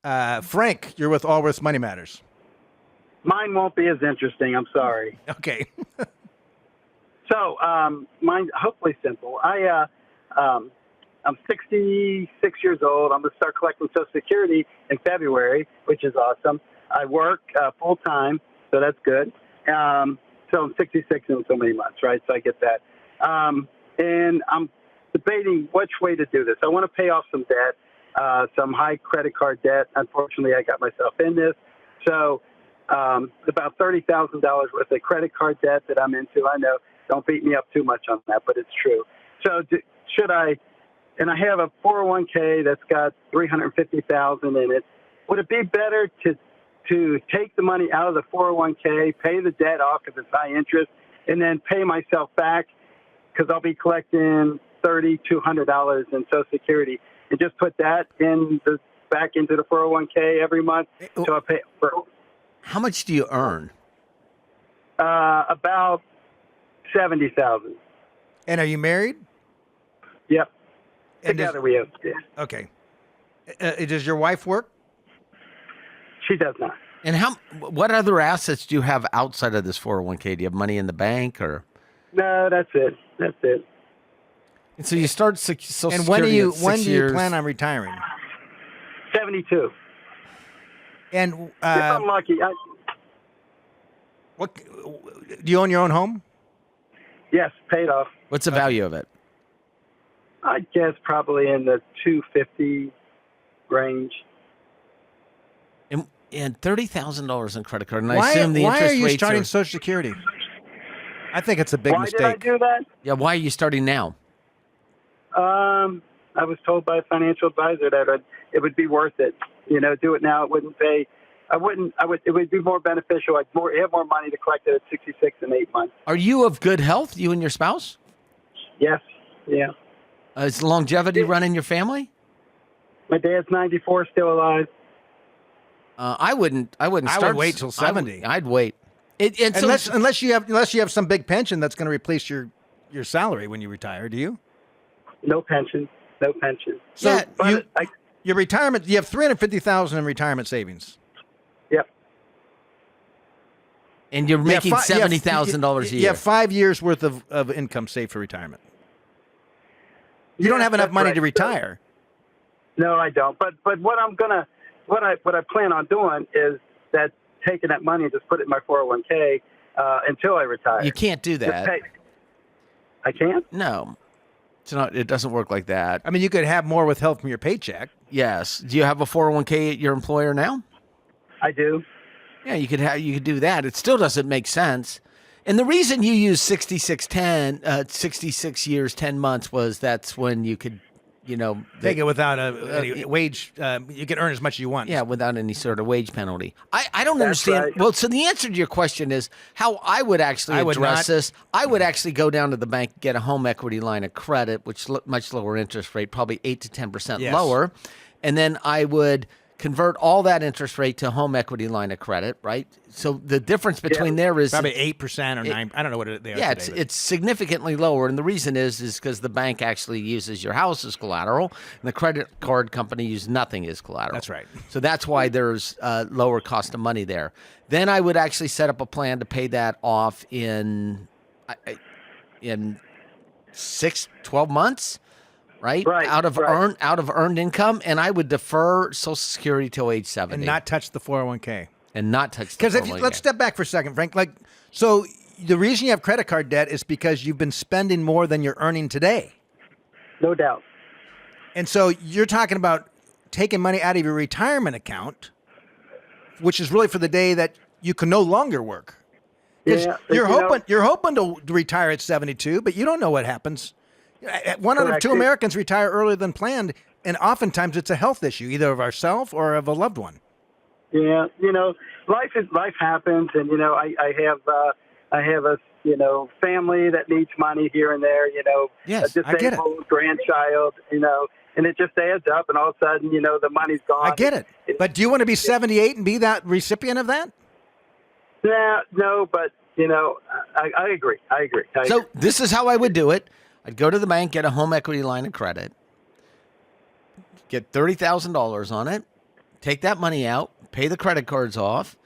Frank, you're with Allworth Money Matters. Mine won't be as interesting. I'm sorry. Okay. So, mine hopefully simple. I'm 66 years old. I'm going to start collecting Social Security in February, which is awesome. I work full time, so that's good. So I'm 66 in so many months, right? So I get that. And I'm debating which way to do this. I want to pay off some debt, some high credit card debt. Unfortunately, I got myself in this. So about $30,000 worth of credit card debt that I'm into. I know, don't beat me up too much on that, but it's true. So should I, and I have a 401k that's got $350,000 in it. Would it be better to take the money out of the 401k, pay the debt off because it's high interest, and then pay myself back because I'll be collecting $3,200 in Social Security, and just put that back into the 401k every month? So I pay for. How much do you earn? About $70,000. And are you married? Yep. And Together we have. Yeah. Okay. Does your wife work? She does not. And what other assets do you have outside of this 401k? Do you have money in the bank or? No, that's it. That's it. And so you start Social And when Security at 6 do you years. plan on retiring? 72. And If I'm lucky. what do you own your own home? Yes, paid off. What's the value of it? I guess probably in the 250 range. And $30,000 in credit card. And I Why assume the interest are you rates starting are. Social Security? I think it's a big Why mistake. did I do that? Yeah, why are you starting now? I was told by a financial advisor that it would be worth it. Do it now. It wouldn't pay. It would be more beneficial. I'd have more money to collect it at 66 in 8 months. Are you of good health, you and your spouse? Yes. Yeah. Is longevity running your family? My dad's 94, still alive. I wouldn't I start. would wait till 70. I'd wait. And so, Unless you have some big pension that's going to replace your salary when you retire. Do you? No pension. No pension. So Yeah, But your retirement, you have $350,000 in retirement savings. Yep. and you're making $70,000 a year. You have 5 years worth of income saved for retirement. You don't have enough that's money right. to retire. No, I don't. But what I plan on doing is that taking that money and just put it in my 401k until I retire. You can't do that. I can't? No. It's not. It doesn't work like that. I mean, you could have more withheld from your paycheck. Yes. Do you have a 401k at your employer now? I do. Yeah, you could do that. It still doesn't make sense. And the reason you use 66 years, 10 months was that's when you could, Take it without any wage. You can earn as much as you want. yeah, without any sort of wage penalty. I don't That's understand. right. Well, so the answer to your question is how I would actually I would address not. this. I would actually go down to the bank, get a home equity line of credit, which much lower interest rate, probably 8 to 10% Yes. lower, and then I would convert all that interest rate to a home equity line of credit, right? So the difference between there is Probably 8% or 9%. I don't know what they are yeah, today. it's significantly lower, and the reason is because the bank actually uses your house as collateral, and the credit card company uses nothing as collateral. That's right. So that's why there's lower cost of money there. Then I would actually set up a plan to pay that off in 12 months. Right? Right, out of right. earned income, and I would defer Social Security till age 70 and not touch the 401k. and not touch the Because 401k. let's step back for a second, Frank. So the reason you have credit card debt is because you've been spending more than you're earning today. No doubt. And so you're talking about taking money out of your retirement account, which is really for the day that you can no longer work. Because Yeah, you're hoping to retire at 72, but you don't know what happens. One out of Correct. two Americans retire earlier than planned, and oftentimes it's a health issue, either of ourselves or of a loved one. Yeah, life happens, and I have a family that needs money here and there. Yes, a I get it. disabled grandchild. And it just adds up, and all of a sudden, the money's gone. I get it. But do you want to be 78 and be that recipient of that? Yeah, no, but I agree. I agree. So this is how I would do it. I'd go to the bank, get a home equity line of credit, get $30,000 on it, take that money out, pay the credit cards off,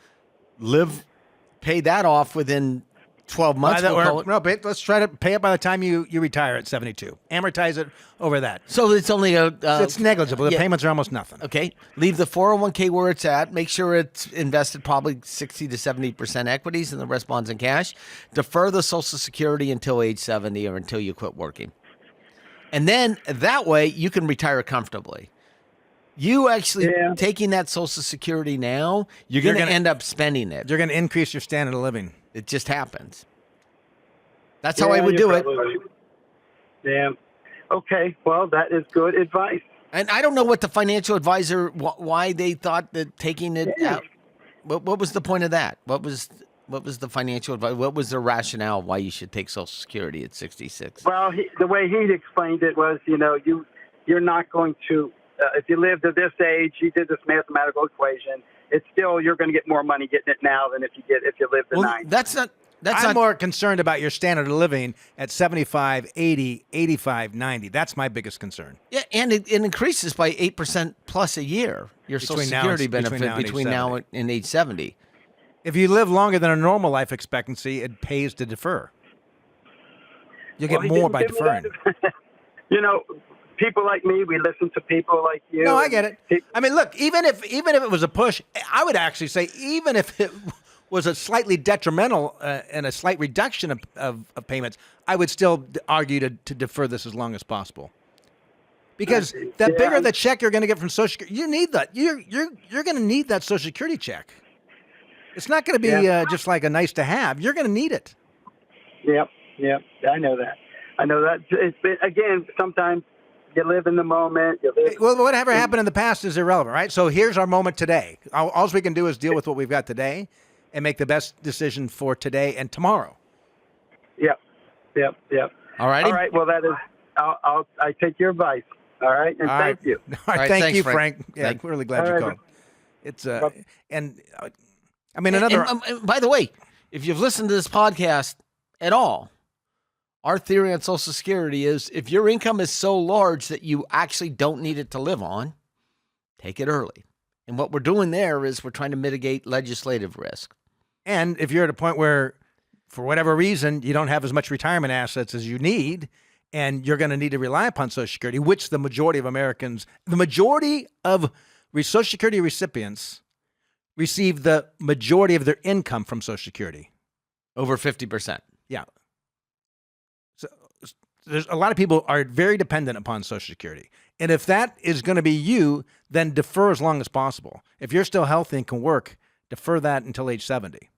pay that off within 12 months. Let's try to pay it by the time you retire at 72. Amortize it over that. So it's only it's negligible. The payments are almost nothing. Okay. Leave the 401k where it's at. Make sure it's invested probably 60 to 70% equities and the rest bonds and cash. Defer the Social Security until age 70 or until you quit working. And then that way you can retire comfortably. You actually taking that Social Security now, you're going to end up spending it. You're going to increase your standard of living. It just happens. That's how I would do it. Right. Yeah. Okay. Well, that is good advice. And I don't know what the financial advisor, why they thought that taking it out. What was the point of that? What was the financial advice? What was the rationale why you should take Social Security at 66? Well, the way he explained it was, you're not going to, if you live to this age, he did this mathematical equation. It's still, you're going to get more money getting it now than if you live to 90. I'm more concerned about your standard of living at 75, 80, 85, 90. That's my biggest concern. Yeah, and it increases by 8% plus a year, your Social Security benefit between now and age 70. If you live longer than a normal life expectancy, it pays to defer. You get more by deferring. People like me, we listen to people like you. No, I get it. I mean, look, even if it was a push, I would actually say even if it was a slightly detrimental and a slight reduction of payments, I would still argue to defer this as long as possible. Because the bigger the check you're going to get from Social Security, you need that. You're going to need that Social Security check. It's not going to be just like a nice to have. You're going to need it. Yep. I know that. It's been, again, sometimes you live in the moment. Well, whatever happened in the past is irrelevant, right? So here's our moment today. All we can do is deal with what we've got today and make the best decision for today and tomorrow. Yep. All right. All right. Well, that is. I take your advice. All right, and thank you. All right, thank you, Frank. Yeah, we're really glad you called. It's and I mean another. And by the way, if you've listened to this podcast at all, our theory on Social Security is if your income is so large that you actually don't need it to live on, take it early. And what we're doing there is we're trying to mitigate legislative risk. And if you're at a point where, for whatever reason, you don't have as much retirement assets as you need, and you're going to need to rely upon Social Security, which the majority of Social Security recipients receive the majority of their income from Social Security. Over 50%. Yeah. So there's a lot of people are very dependent upon Social Security. And if that is going to be you, then defer as long as possible. If you're still healthy and can work, defer that until age 70.